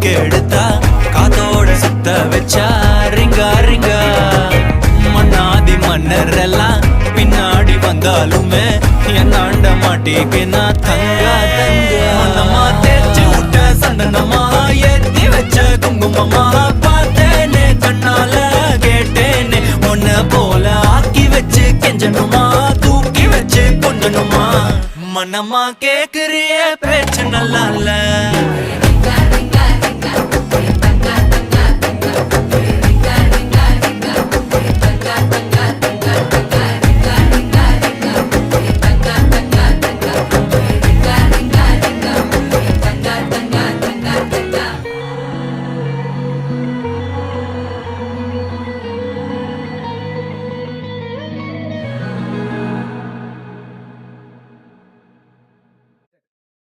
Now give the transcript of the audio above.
கெடுத்தா காத்தோட சுத்த வச்சா ரிங்கா ரிங்கா மன்னாதி மன்னர் எல்லாம் பின்னாடி வந்தாலுமே என்னாண்ட மாட்டிக்கு நான் தங்கா தங்க மனமா தேய்ச்சி விட்ட சந்தனமா ஏத்தி வச்ச குங்குமமா பார்த்தேனே கண்ணால கேட்டேனே உன்ன போல ஆக்கி வச்சு கெஞ்சணுமா தூக்கி வச்சு கொண்டணுமா மனமா கேக்குறிய பேச்சு நல்லா இல்ல